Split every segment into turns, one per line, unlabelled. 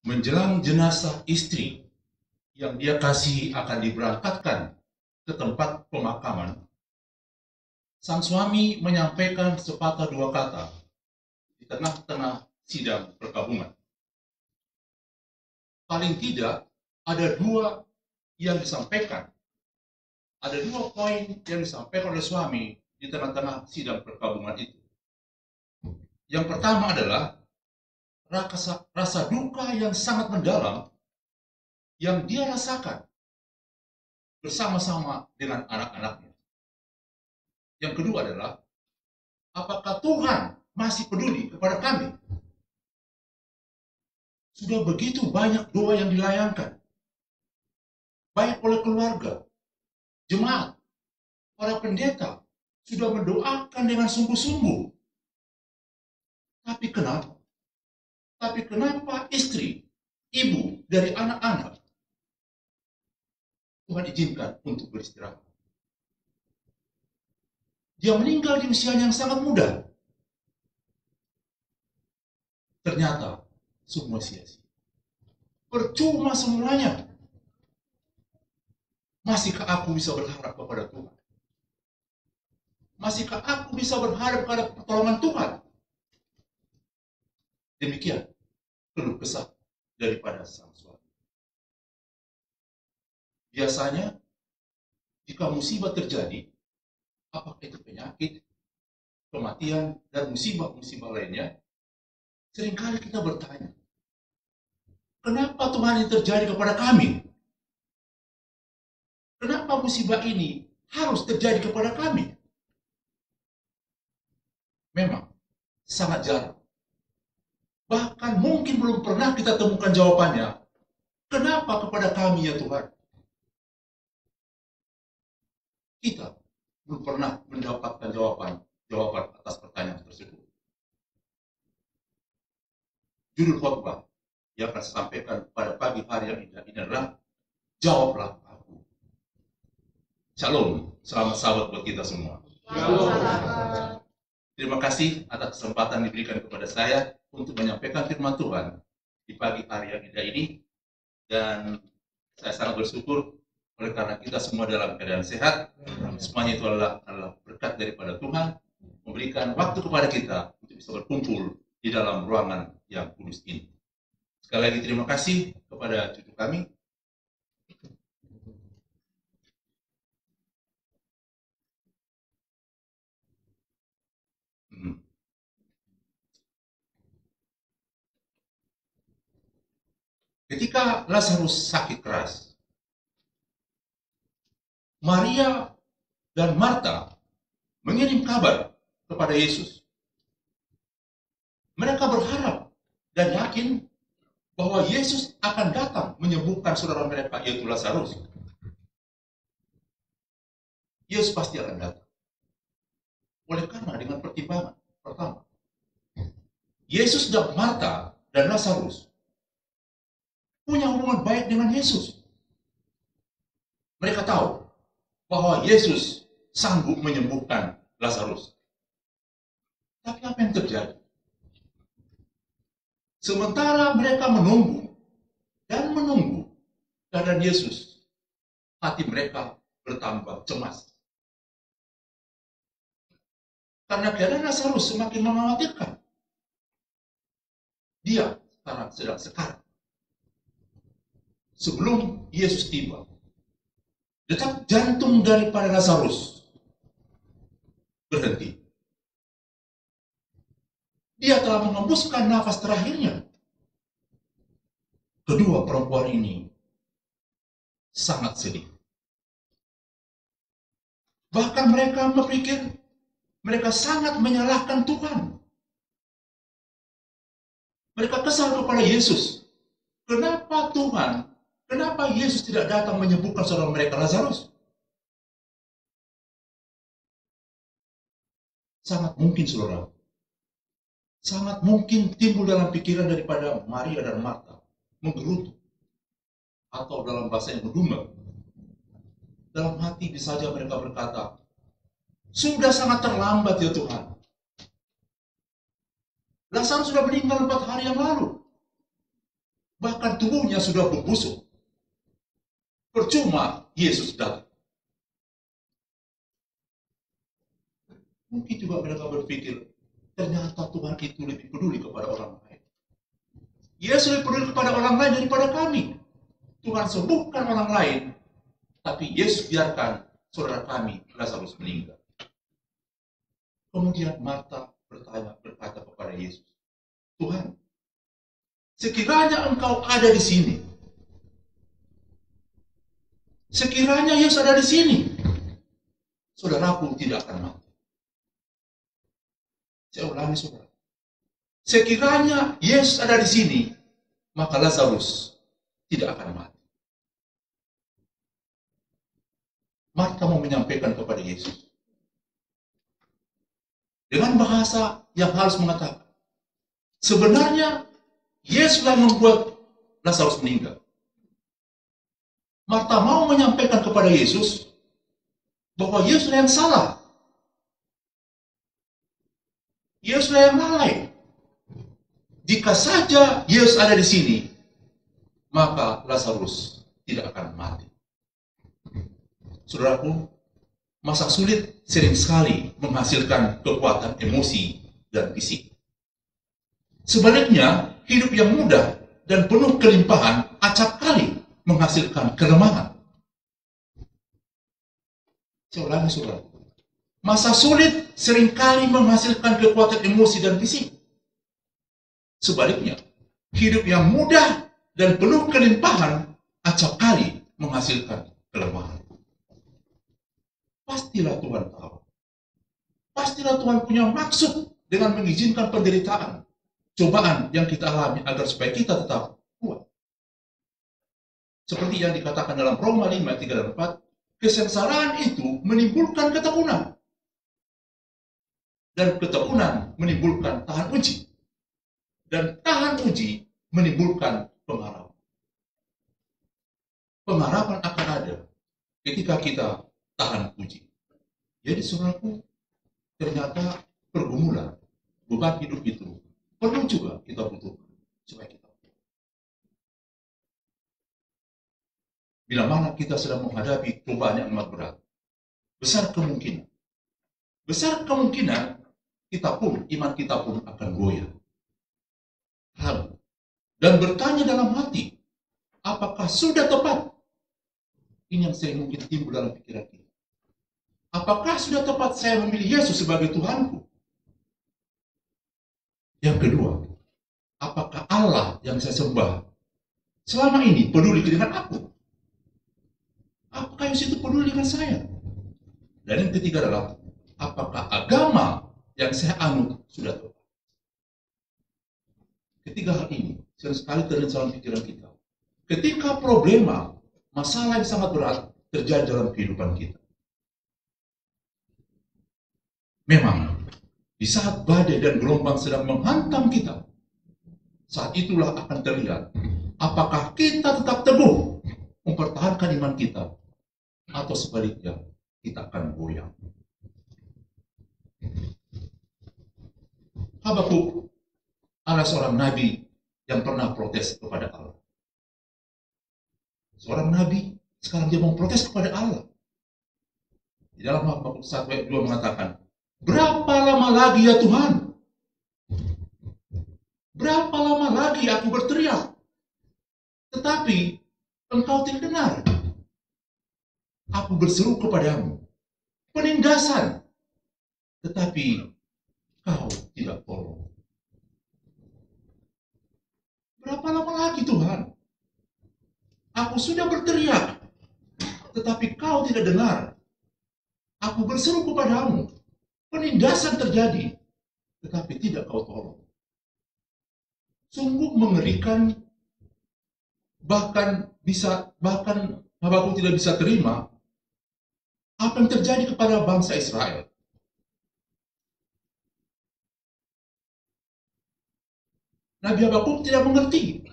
Menjelang jenazah istri yang dia kasihi akan diberangkatkan ke tempat pemakaman, sang suami menyampaikan sepatah dua kata di tengah-tengah sidang perkabungan. Paling tidak ada dua yang disampaikan. Ada dua poin yang disampaikan oleh suami di tengah-tengah sidang perkabungan itu. Yang pertama adalah rasa duka yang sangat mendalam yang dia rasakan bersama-sama dengan anak-anaknya. Yang kedua adalah, apakah Tuhan masih peduli kepada kami? Sudah begitu banyak doa yang dilayangkan, baik oleh keluarga, jemaat, para pendeta, sudah mendoakan dengan sungguh-sungguh. Tapi kenapa? Istri, ibu dari anak-anak, Tuhan izinkan untuk beristirahat. Dia meninggal di usia yang sangat muda. Ternyata semua sia-sia. Percuma semuanya. Masihkah aku bisa berharap kepada Tuhan? Masihkah aku bisa berharap pada pertolongan Tuhan? Demikian keluh kesah daripada sang suami. Biasanya jika musibah terjadi, apakah itu penyakit, kematian, dan musibah-musibah lainnya, seringkali kita bertanya, kenapa Tuhan ini terjadi kepada kami? Kenapa musibah ini harus terjadi kepada kami? Memang sangat jarang. Bahkan mungkin belum pernah kita temukan jawabannya. Kenapa kepada kami ya Tuhan? Kita belum pernah mendapatkan jawaban atas pertanyaan tersebut. Judul khotbah yang akan saya sampaikan pada pagi hari yang indah ini adalah Jawablah Aku. Shalom, selamat sahabat buat kita semua. Shalom. Terima kasih atas kesempatan diberikan kepada saya untuk menyampaikan firman Tuhan di pagi hari yang indah ini. Dan saya sangat bersyukur oleh karena kita semua dalam keadaan sehat. Semuanya itu adalah berkat daripada Tuhan, memberikan waktu kepada kita untuk bisa berkumpul di dalam ruangan yang kudus ini. Sekali lagi terima kasih kepada cucu kami. Ketika Lazarus sakit keras, Maria dan Marta mengirim kabar kepada Yesus. Mereka berharap dan yakin bahwa Yesus akan datang menyembuhkan saudara mereka, yaitu Lazarus. Yesus pasti akan datang. Oleh karena dengan pertimbangan pertama, Yesus dan Marta dan Lazarus punya hubungan baik dengan Yesus. Mereka tahu bahwa Yesus sanggup menyembuhkan Lazarus. Tapi apa yang terjadi? Sementara mereka menunggu dan menunggu keadaan Yesus, hati mereka bertambah cemas. Karena keadaan Lazarus semakin mengkhawatirkan. Dia sekarang sedang sekarat. Sebelum Yesus tiba, detak jantung daripada Lazarus berhenti. Dia telah mengembuskan nafas terakhirnya. Kedua perempuan ini sangat sedih. Bahkan mereka berpikir mereka sangat menyalahkan Tuhan. Mereka kesal kepada Yesus. Kenapa Tuhan, kenapa Yesus tidak datang menyembuhkan saudara mereka Lazarus? Sangat mungkin saudara. Sangat mungkin timbul dalam pikiran daripada Maria dan Marta, menggerutu, atau dalam bahasa yang berdumba. Dalam hati bisa saja mereka berkata, sudah sangat terlambat ya Tuhan. Lazarus sudah meninggal 4 hari yang lalu. bahkan tubuhnya sudah membusuk. Percuma Yesus datang. Mungkin juga mereka berpikir, ternyata Tuhan itu lebih peduli kepada orang lain. Yesus lebih peduli kepada orang lain daripada kami. Tuhan sembuhkan orang lain, tapi Yesus biarkan saudara kami Lazarus meninggal. Kemudian Marta berkata kepada Yesus, Tuhan, sekiranya Engkau ada di sini, sekiranya Yesus ada di sini, saudaraku tidak akan mati. Saya ulangi, saudara. Sekiranya Yesus ada di sini, maka Lazarus tidak akan mati. Marta mau menyampaikan kepada Yesus dengan bahasa yang halus mengatakan, sebenarnya Yesuslah yang membuat Lazarus meninggal. Marta mau menyampaikan kepada Yesus bahwa Yesuslah yang salah. Yesuslah yang lalai. Jika saja Yesus ada di sini, maka Lazarus tidak akan mati. Saudaraku, masa sulit sering sekali menghasilkan kekuatan emosi dan fisik. Sebaliknya, hidup yang mudah dan penuh kelimpahan acap kali menghasilkan kelemahan. Saya ulangi, saudara. Masa sulit seringkali menghasilkan kekuatan emosi dan fisik. Sebaliknya, hidup yang mudah dan penuh kelimpahan acap kali menghasilkan kelemahan. Pastilah Tuhan tahu. Pastilah Tuhan punya maksud dengan mengizinkan penderitaan, cobaan yang kita alami agar supaya kita tetap kuat. Seperti yang dikatakan dalam Roma 5, 3 dan 4, kesengsaraan itu menimbulkan ketekunan. Dan ketekunan menimbulkan tahan uji. Dan tahan uji menimbulkan pengharapan. Pengharapan akan ada ketika kita tahan uji. Jadi saudaraku, ternyata pergumulan, beban hidup itu perlu juga kita butuhkan supaya kita. Bila mana kita sedang menghadapi cobaan yang amat berat, besar kemungkinan iman kita pun akan goyah. Lalu, dan bertanya dalam hati, apakah sudah tepat? Ini yang saya mungkin timbul dalam pikiran kita. Apakah sudah tepat saya memilih Yesus sebagai Tuhanku? Yang kedua, apakah Allah yang saya sembah selama ini peduli dengan aku? Apakah Yesus itu peduli dengan saya? Dan yang ketiga adalah, apakah agama yang saya anut sudah tepat? Ketiga hal ini sering sekali terjadi dalam pikiran kita. Ketika problema, masalah yang sangat berat terjadi dalam kehidupan kita. Memang, di saat badai dan gelombang sedang menghantam kita, saat itulah akan terlihat apakah kita tetap teguh mempertahankan iman kita, atau sebaliknya kita akan goyang. Habakuk adalah seorang nabi yang pernah protes kepada Allah. Seorang nabi, sekarang dia mau protes kepada Allah. Di dalam Habakuk 1 ayat 2 mengatakan, berapa lama lagi ya Tuhan? Berapa lama lagi aku berteriak, tetapi Engkau tidak dengar. Aku berseru kepadamu, penindasan, tetapi Kau tidak tolong. Berapa lama lagi Tuhan? Aku sudah berteriak, tetapi Kau tidak dengar. Aku berseru kepadamu, penindasan terjadi, tetapi tidak Kau tolong. Sungguh mengerikan, bahkan Habakuk tidak bisa terima apa yang terjadi kepada bangsa Israel. Nabi Habakuk tidak mengerti,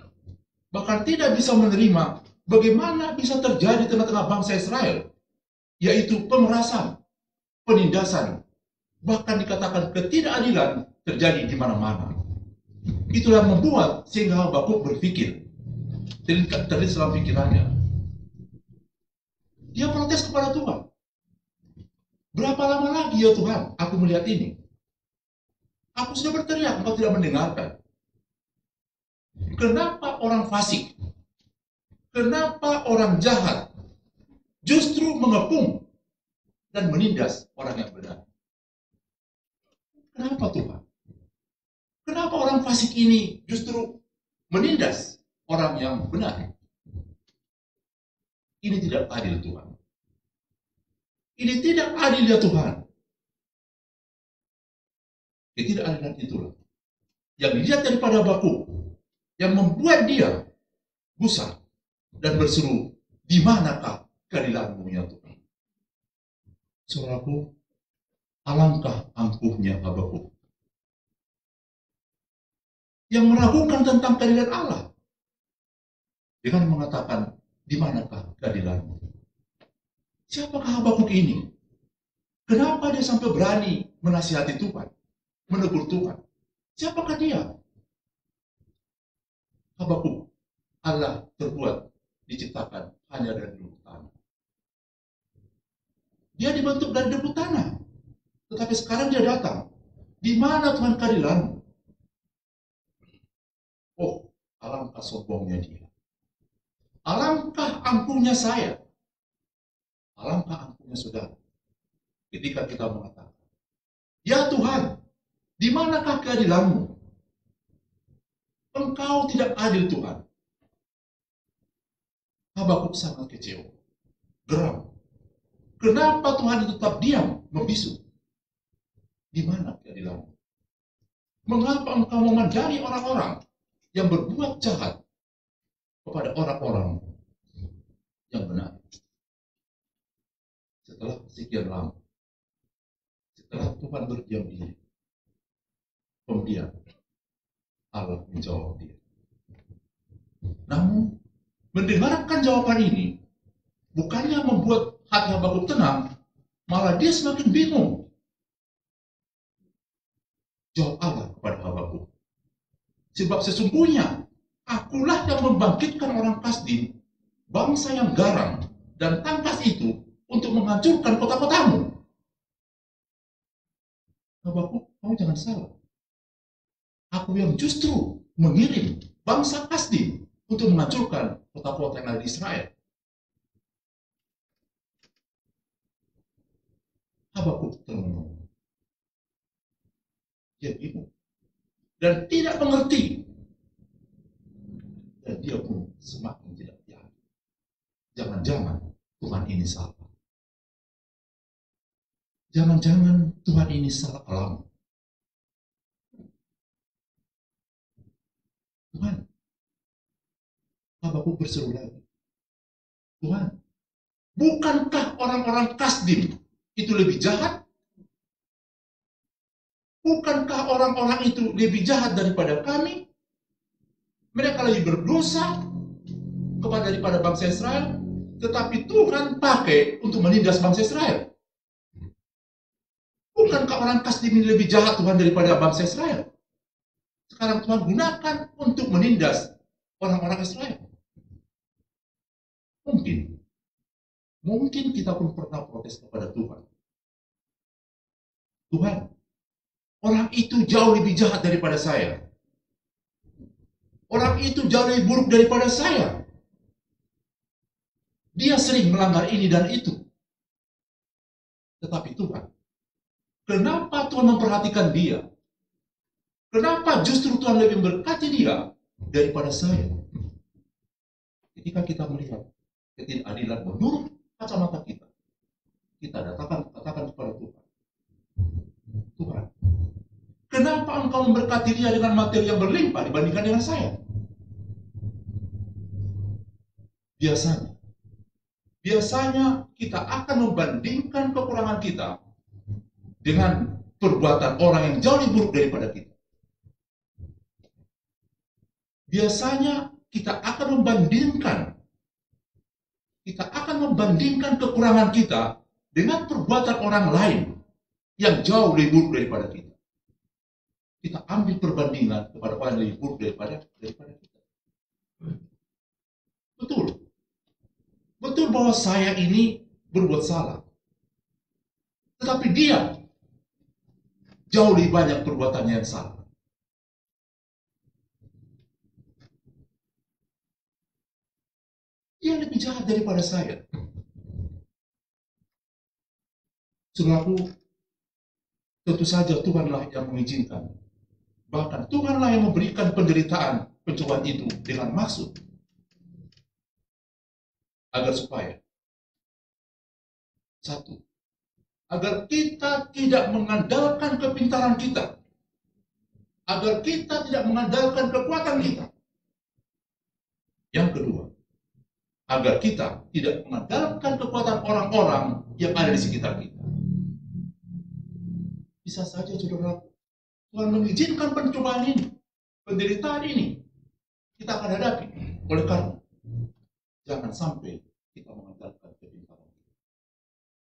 bahkan tidak bisa menerima bagaimana bisa terjadi di tengah-tengah bangsa Israel, yaitu pemerasan, penindasan, bahkan dikatakan ketidakadilan terjadi di mana-mana. Itulah yang membuat sehingga Habakuk berpikir, terlintas dalam pikirannya. Dia protes kepada Tuhan. Berapa lama lagi ya Tuhan aku melihat ini? Aku sudah berteriak, engkau tidak mendengarkan. Kenapa orang fasik? Kenapa orang jahat justru mengepung dan menindas orang yang benar? Kenapa Tuhan? Kenapa orang fasik ini justru menindas orang yang benar? Ini tidak adil Tuhan. Ini tidak adil ya Tuhan. Ketidakadilan itulah yang dilihat daripada Habakuk, yang membuat dia gusar dan berseru, di manakah keadilanmu ya Tuhan? Saudaraku, alangkah angkuhnya Habakuk yang meragukan tentang keadilan Allah dengan mengatakan, di manakah keadilanmu? Siapakah Habakuk ini? Kenapa dia sampai berani menasihati Tuhan, menegur Tuhan? Siapakah dia? Habakuk, Allah terbuat, diciptakan hanya dari debu tanah. Dia dibentuk dari debu tanah. Tetapi sekarang dia datang. Di mana Tuhan keadilanmu? Oh, alangkah sombongnya dia. Alangkah angkuhnya saya. Alangkah angkuhnya saudara. Ketika kita mengatakan, ya Tuhan, di manakah keadilanmu? Engkau tidak adil Tuhan. Habakuk sangat kecewa, geram. Kenapa Tuhan itu tetap diam, membisu? Di mana keadilanmu? Mengapa engkau memandang orang-orang yang berbuat jahat kepada orang-orang yang benar? Setelah sekian lama, setelah Tuhan berdiam diri, kemudian Allah menjawab dia. Namun, mendengarkan jawaban ini, bukannya membuat hati Habakuk tenang, malah dia semakin bingung. Jawab Allah kepada Habakuk, sebab sesungguhnya akulah yang membangkitkan orang Kasdim, bangsa yang garang dan tangkas itu, untuk menghancurkan kota-kotamu. Habakuk, kamu jangan salah. Aku yang justru mengirim bangsa Kasdim untuk menghancurkan kota-kota yang ada di Israel. Habakuk termenung. Dia bingung dan tidak mengerti. Dan dia pun semakin tidak yakin. Jangan-jangan Tuhan ini salah. Jangan-jangan Tuhan ini salah alamat. Tuhan, Habakuk berseru lagi. Tuhan, bukankah orang-orang Kasdim itu lebih jahat? Bukankah orang-orang itu lebih jahat daripada kami? Mereka lebih berdosa daripada bangsa Israel, tetapi Tuhan pakai untuk menindas bangsa Israel. Bukankah orang Kasdim ini lebih jahat Tuhan daripada bangsa Israel? Sekarang Tuhan gunakan untuk menindas orang-orang Israel. Mungkin kita pun pernah protes kepada Tuhan. Tuhan, orang itu jauh lebih jahat daripada saya. Orang itu jauh lebih buruk daripada saya. Dia sering melanggar ini dan itu. Tetapi Tuhan, kenapa Tuhan memperhatikan dia? Kenapa justru Tuhan lebih memberkati dia daripada saya? Ketika kita melihat ketidakadilan menurut kacamata kita, kita katakan kepada Tuhan, Tuhan, kenapa engkau memberkati dia dengan materi yang berlimpah dibandingkan dengan saya? Biasanya kita akan membandingkan kekurangan kita dengan perbuatan orang yang jauh lebih buruk daripada kita. Biasanya kita akan membandingkan kekurangan kita dengan perbuatan orang lain yang jauh lebih buruk daripada kita. Kita ambil perbandingan kepada orang yang lebih buruk daripada kita. bahwa saya ini berbuat salah. Tetapi dia jauh lebih banyak perbuatannya yang salah. Dia lebih jahat daripada saya. Saudaraku, tentu saja Tuhanlah yang mengizinkan. Bahkan Tuhanlah yang memberikan penderitaan pencobaan itu dengan maksud agar supaya satu, agar kita tidak mengandalkan kepintaran kita, agar kita tidak mengandalkan kekuatan kita. Yang kedua, agar kita tidak mengandalkan kekuatan orang-orang yang ada di sekitar kita. Bisa saja saudara, Tuhan mengizinkan pencobaan ini, penderitaan ini, kita akan hadapi. Oleh karena, jangan sampai kita mengandalkan kepintaran kita.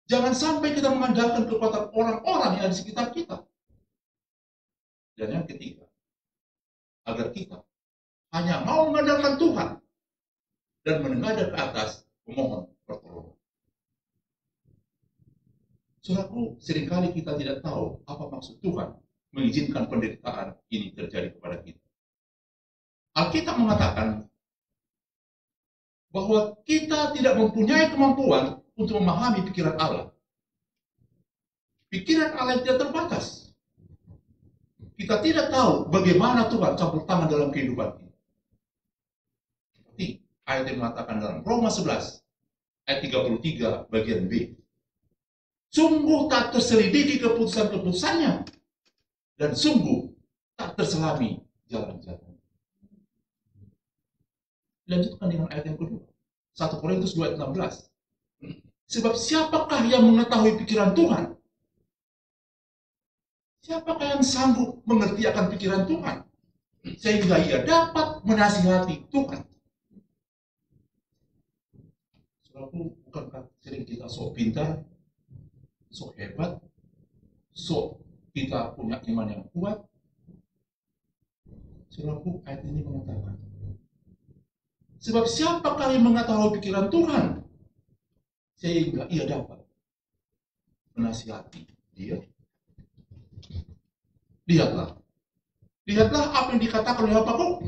Jangan sampai kita mengandalkan kekuatan orang-orang yang ada di sekitar kita. Dan yang ketiga, agar kita hanya mau mengandalkan Tuhan dan menengadah ke atas memohon pertolongan. Saudaraku, seringkali kita tidak tahu apa maksud Tuhan mengizinkan penderitaan ini terjadi kepada kita. Alkitab mengatakan bahwa kita tidak mempunyai kemampuan untuk memahami pikiran Allah. Pikiran Allah tidak terbatas. Kita tidak tahu bagaimana Tuhan campur tangan dalam kehidupan kita. Seperti ayat yang mengatakan dalam Roma 11, ayat 33 bagian B. Sungguh tak terselidiki keputusan-keputusannya, dan sungguh tak terselami jalan-jalan. Lanjutkan dengan ayat yang kedua. 1 Korintus 2 ayat 16. Sebab siapakah yang mengetahui pikiran Tuhan? Siapakah yang sanggup mengerti akan pikiran Tuhan? Sehingga ia dapat menasihati Tuhan. Saudaraku, bukankah sering kita sok pintar, sok hebat, sok kita punya iman yang kuat? Saudaraku, ayat ini mengatakan, sebab siapakah yang mengetahui pikiran Tuhan? Sehingga ia dapat menasihati dia. Lihatlah apa yang dikatakan oleh Habakuk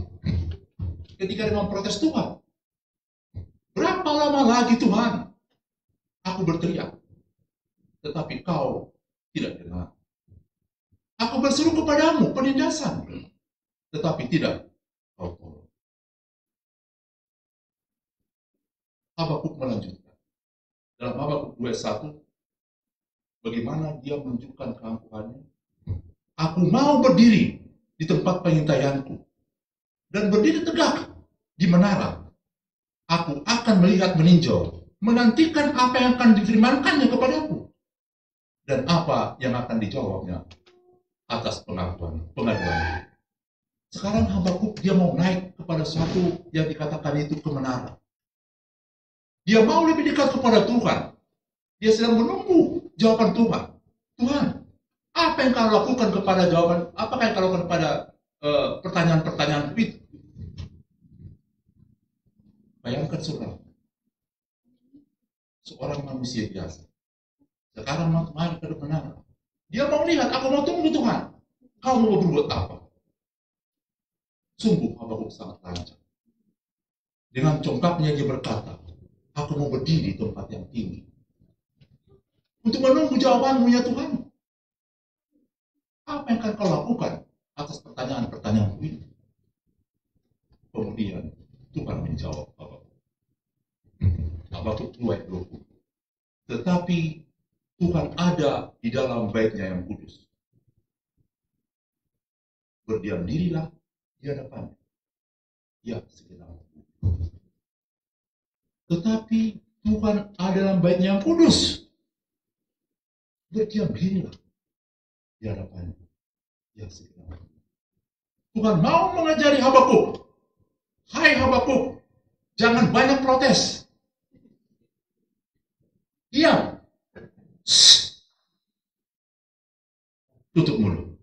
ketika dia memprotes Tuhan. Berapa lama lagi Tuhan aku berteriak, tetapi kau tidak dengar. Aku berseru kepadamu penindasan, tetapi tidak kau tolong. Habakuk melanjutkan. Dalam Habakuk 2:1, bagaimana dia menunjukkan keangkuhannya. Aku mau berdiri di tempat pengintaianku dan berdiri tegak di menara. Aku akan melihat meninjau, menantikan apa yang akan difirmankannya kepadaku dan apa yang akan dijawabnya atas pengaduan. Sekarang Habakuk dia mau naik kepada suatu yang dikatakan itu ke menara. Dia mau lebih dekat kepada Tuhan. Dia sedang menunggu jawaban Tuhan. Tuhan, apa yang kau lakukan kepada jawaban? Apakah yang kau lakukan kepada pertanyaan-pertanyaan itu? Bayangkan saudara, seorang manusia biasa. Sekarang mari ke menara. Dia mau lihat, aku mau tunggu Tuhan. Kau mau berbuat apa? Sungguh Habakuk sangat lancang. Dengan congkaknya dia berkata, aku mau berdiri di tempat yang tinggi untuk menunggu jawabanmu ya Tuhan. Apa yang akan kau lakukan atas pertanyaan-pertanyaan ini? Kemudian Tuhan menjawab Habakuk 2:20. Tetapi Tuhan ada di dalam baitnya yang kudus. Berdiam dirilah di hadapannya. Ya, segenap. Tetapi Tuhan ada dalam baitnya yang kudus. Berdiam dirilah di hadapannya. Ya, segenap. Tuhan mau mengajari Habakuk. Hai Habakuk, jangan banyak protes. Diam. Tutup mulut.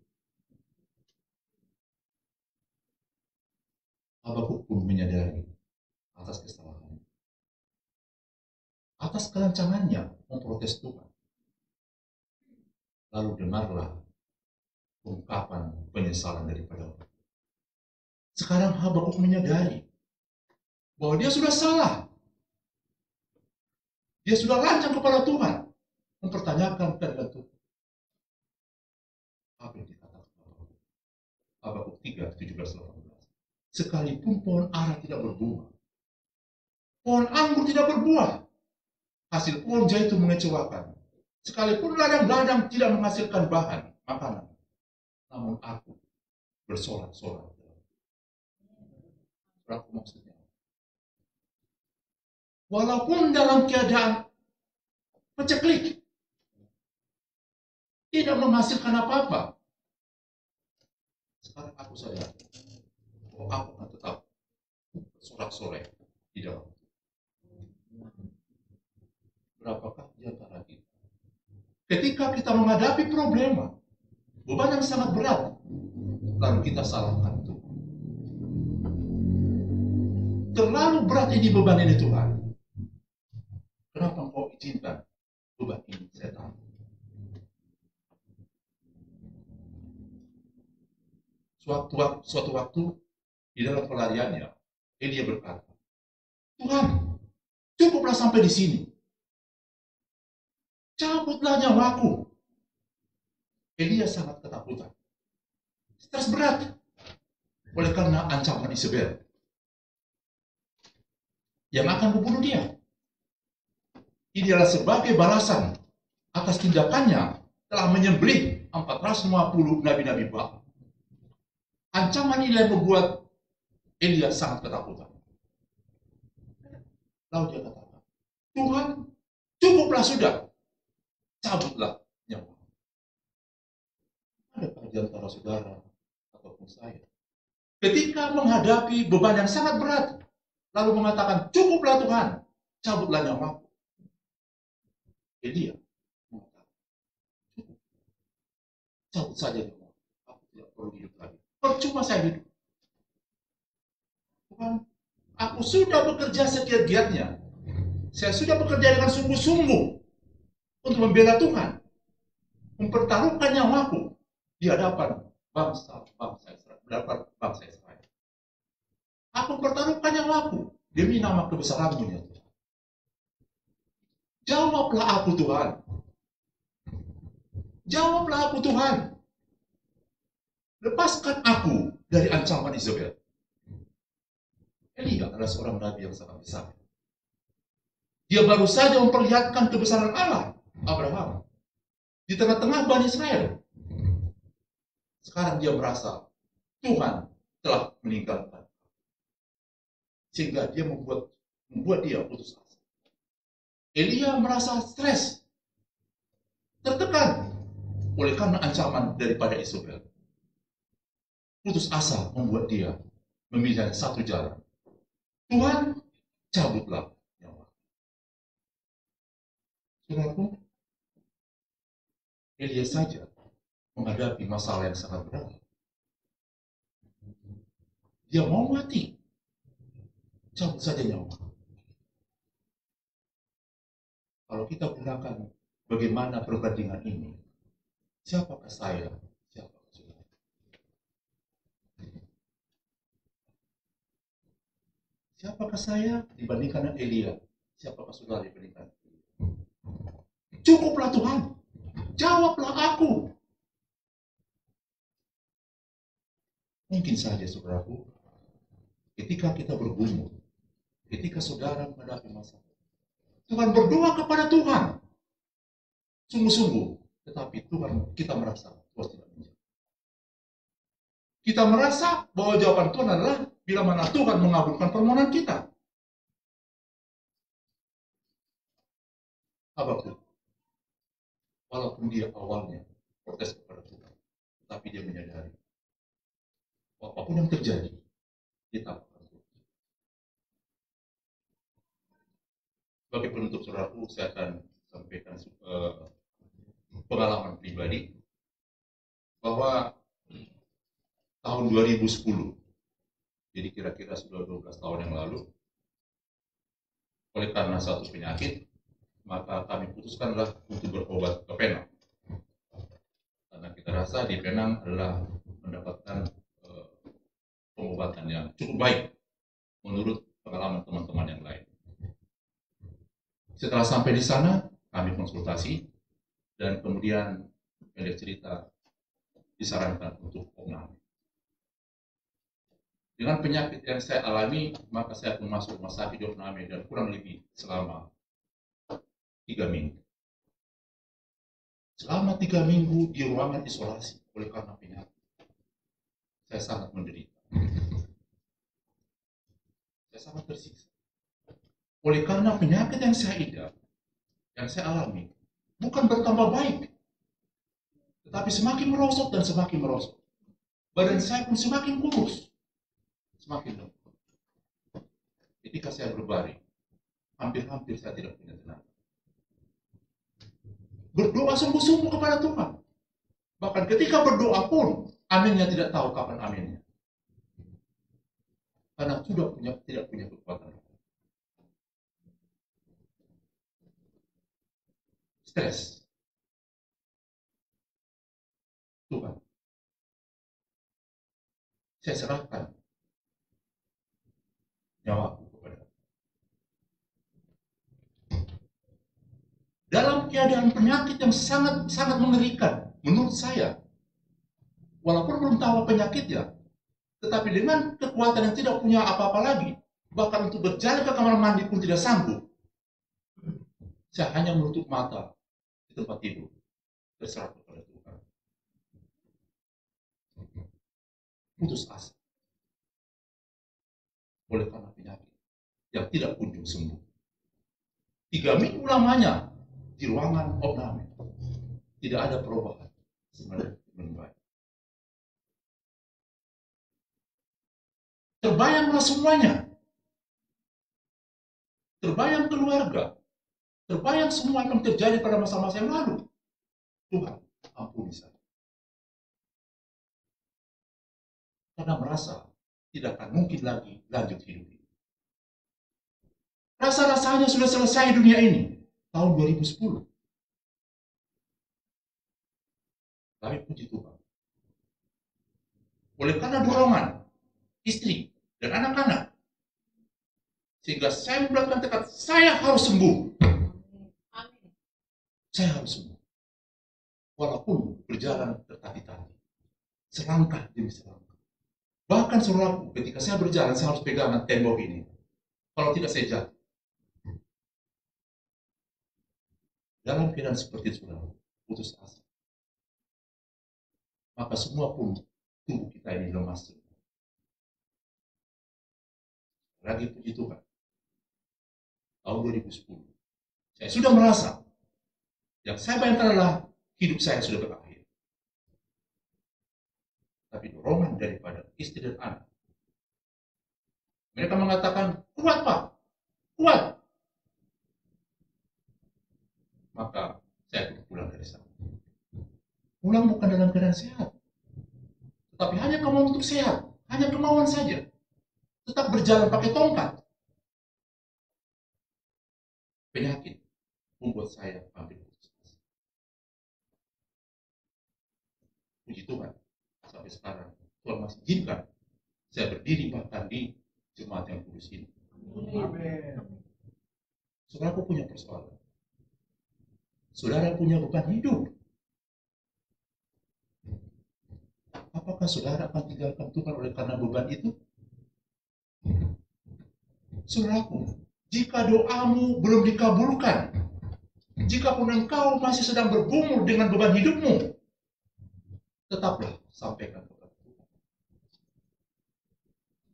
Habakuk pun menyadari atas kesalahan. atas kelancangannya memprotes Tuhan. Lalu dengarlah ungkapan penyesalan daripada Allah. Sekarang Habakuk menyadari bahwa dia sudah salah. Dia sudah lancang kepada Tuhan, mempertanyakan kehendak Tuhan. Apa yang dikatakan Habakuk 3, 17-18. Sekalipun pohon ara tidak berbuah, pohon anggur tidak berbuah, hasil pohon zaitun mengecewakan. Sekalipun ladang-ladang tidak menghasilkan bahan makanan, namun aku bersorak-sorak. Berapa maksudnya? Walaupun dalam keadaan peceklik, tidak menghasilkan apa-apa, sekarang aku sadar bahwa aku akan tetap bersorak-sorai di dalam. Berapakah di antara kita? Ketika kita menghadapi problema, beban yang sangat berat, lalu kita salahkan Tuhan. Terlalu berat ini beban ini Tuhan. Kenapa Engkau izinkan beban ini saya tanggung? Suatu waktu di dalam pelariannya, Elia berkata, Tuhan, cukuplah sampai di sini. Cabutlah nyawaku. Elia sangat ketakutan. Stres berat oleh karena ancaman Isabel yang akan membunuh dia. Ini adalah sebagai balasan atas tindakannya telah menyembelih 450 nabi-nabi Baal. Ancaman ini yang membuat Elia sangat ketakutan. Lalu dia katakan, Tuhan, cukuplah sudah. Cabutlah nyawa. Adakah di antara saudara ataupun saya, ketika menghadapi beban yang sangat berat, lalu mengatakan, cukuplah Tuhan, cabutlah nyawaku. Elia mengatakan, cukup. Cabut saja nyawa. Aku tidak perlu hidup lagi. Percuma saya hidup. Tuhan, aku sudah bekerja segiat-giatnya. Saya sudah bekerja dengan sungguh-sungguh untuk membela Tuhan. Mempertaruhkan nyawaku di hadapan bangsa Israel. Aku mempertaruhkan nyawaku demi nama kebesaran-Mu ya Tuhan. Jawablah aku Tuhan. Jawablah aku Tuhan. Lepaskan aku dari ancaman Isabel. Elia adalah seorang nabi yang sangat besar. Dia baru saja memperlihatkan kebesaran Allah, Abraham, di tengah-tengah Bani Israel. Sekarang dia merasa Tuhan telah meninggalkan. Sehingga dia membuat dia putus asa. Elia merasa stres, tertekan oleh karena ancaman daripada Isabel. Putus asa membuat dia memilih satu jalan. Tuhan, cabutlah nyawa. Saudaraku, Elia saja menghadapi masalah yang sangat berat. Dia mau mati. Cabut saja nyawa. Kalau kita gunakan bagaimana perbandingan ini, siapakah saya? Siapakah saudara? Siapakah saya dibandingkan dengan Elia? Siapakah saudara dibandingkan Elia? Cukuplah Tuhan. Jawablah aku. Mungkin saja saudaraku, ketika kita bergumul, ketika saudara menghadapi masalah, Tuhan berdoa kepada Tuhan, sungguh-sungguh, tetapi kita merasa Tuhan tidak menjawab. Kita merasa bahwa jawaban Tuhan adalah bila mana Tuhan mengabulkan permohonan kita. Habakuk, walaupun dia awalnya protes kepada Tuhan, tetapi dia menyadari apapun yang terjadi, kita akan Tuhan. Sebagai penutup saudaraku, saya akan sampaikan pengalaman pribadi bahwa tahun 2010, jadi kira-kira sudah 12 tahun yang lalu, oleh karena satu penyakit, maka kami putuskanlah untuk berobat ke Penang. Karena kita rasa di Penang adalah mendapatkan pengobatan yang cukup baik menurut pengalaman teman-teman yang lain. Setelah sampai di sana, kami konsultasi dan kemudian pendek cerita disarankan untuk opname. Dengan penyakit yang saya alami, maka saya pun masuk rumah sakit di opname dan kurang lebih selama 3 minggu. Selama 3 minggu di ruangan isolasi oleh karena penyakit. Saya sangat menderita. Saya sangat tersiksa. Oleh karena penyakit yang saya idap, yang saya alami, bukan bertambah baik, tetapi semakin merosot dan semakin merosot. Badan saya pun semakin kurus, semakin lemah. Ketika saya berbaring, hampir-hampir saya tidak punya tenaga. Berdoa sungguh-sungguh kepada Tuhan. Bahkan ketika berdoa pun, aminnya tidak tahu kapan aminnya. Karena sudah tidak punya kekuatan. Stres. Tuhan, saya serahkan nyawaku kepada. Dalam keadaan penyakit yang sangat mengerikan, menurut saya, walaupun belum tahu penyakitnya, tetapi dengan kekuatan yang tidak punya apa-apa lagi, bahkan untuk berjalan ke kamar mandi pun tidak sanggup, saya hanya menutup mata di tempat tidur, berserah kepada Tuhan. Putus asa oleh karena penyakit yang tidak kunjung sembuh. 3 minggu lamanya di ruangan opname, tidak ada perubahan sebenarnya baik. Terbayanglah semuanya, terbayang keluarga, terbayang semua yang terjadi pada masa-masa yang lalu. Tuhan, ampuni saya. Karena merasa tidak akan mungkin lagi lanjut hidup ini. Rasa-rasanya sudah selesai dunia ini tahun 2010. Tapi puji Tuhan, oleh karena dorongan istri dan anak-anak, sehingga saya membulatkan tekad, saya harus sembuh. Saya harus sembuh. Walaupun berjalan tertati-tati, selangkah demi selangkah. Bahkan saudaraku, ketika saya berjalan, saya harus pegangan tembok ini. Kalau tidak, saya jatuh. Dalam keadaan seperti itu, saudara, putus asa. Maka semua pun tubuh kita ini lemas. Lagi puji Tuhan. Tahun 2010, saya sudah merasa yang saya bayangkan adalah hidup saya sudah berakhir. Tapi dorongan daripada istri dan anak, mereka mengatakan, kuat Pak, kuat. Maka saya pulang dari sana. Pulang bukan dalam keadaan sehat, tetapi hanya kemauan untuk sehat, hanya kemauan saja. Tetap berjalan pakai tongkat. Penyakit membuat saya hampir putus asa. Puji Tuhan, sampai sekarang Tuhan masih izinkan saya berdiri bahkan di jemaat yang kudus ini. Amin. Saudara punya persoalan. Saudara punya beban hidup. Apakah saudara akan tinggalkan Tuhan oleh karena beban itu? Saudaraku, jika doamu belum dikabulkan, jika pun engkau masih sedang bergumul dengan beban hidupmu, tetaplah sampaikan kepada Tuhan.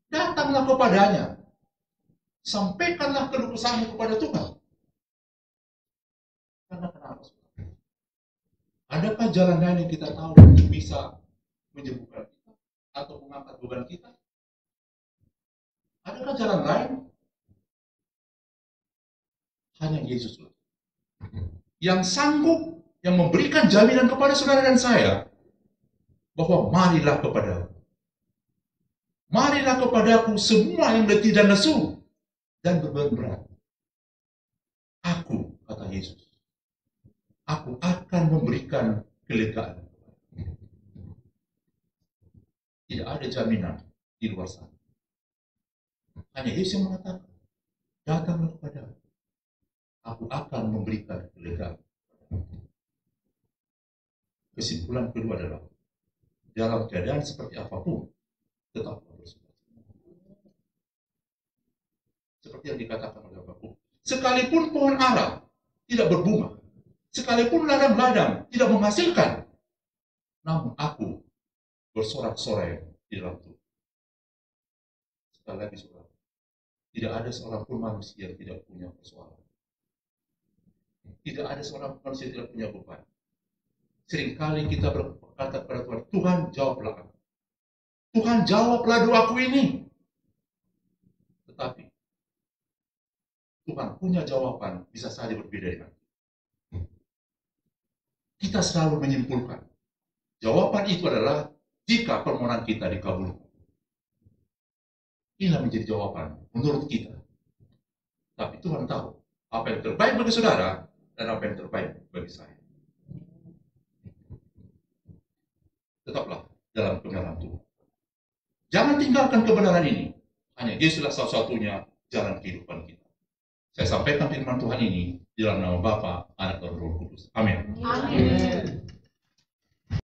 Datanglah kepadanya. Sampaikanlah keluh kesahmu kepada Tuhan. Karena kenapa? Adakah jalan lain yang kita tahu untuk bisa menyembuhkan kita atau mengangkat beban kita? Adakah jalan lain? Hanya Yesus yang sanggup, yang memberikan jaminan kepada saudara dan saya bahwa marilah kepadaku. Marilah kepadaku semua yang letih dan lesu dan beban berat. Aku, kata Yesus, aku akan memberikan kelegaan. Tidak ada jaminan di luar sana. Hanya Yesus yang mengatakan, datanglah kepada aku akan memberikan kelegaan. Kesimpulan kedua adalah, dalam keadaan seperti apapun, tetaplah bersuka. Seperti yang dikatakan oleh Bapak, sekalipun pohon ara tidak berbunga, sekalipun ladang-ladang tidak menghasilkan, namun aku bersorak-sorai di dalam Tuhan. Sekali lagi, saudara, tidak ada seorang pun manusia yang tidak punya persoalan. Tidak ada seorang manusia yang tidak punya beban. Seringkali kita berkata kepada Tuhan, Tuhan jawablah aku. Tuhan jawablah doaku ini. Tetapi Tuhan punya jawaban bisa saja berbeda dengan kita. Kita selalu menyimpulkan jawaban itu adalah jika permohonan kita dikabulkan. Inilah menjadi jawaban menurut kita. Tapi Tuhan tahu apa yang terbaik bagi saudara dan apa yang terbaik bagi saya. Tetaplah dalam kebenaran Tuhan. Jangan tinggalkan kebenaran ini. Hanya Yesuslah satu-satunya jalan kehidupan kita. Saya sampaikan firman Tuhan ini di dalam nama Bapa, Anak, dan Roh Kudus. Amin.
Amin.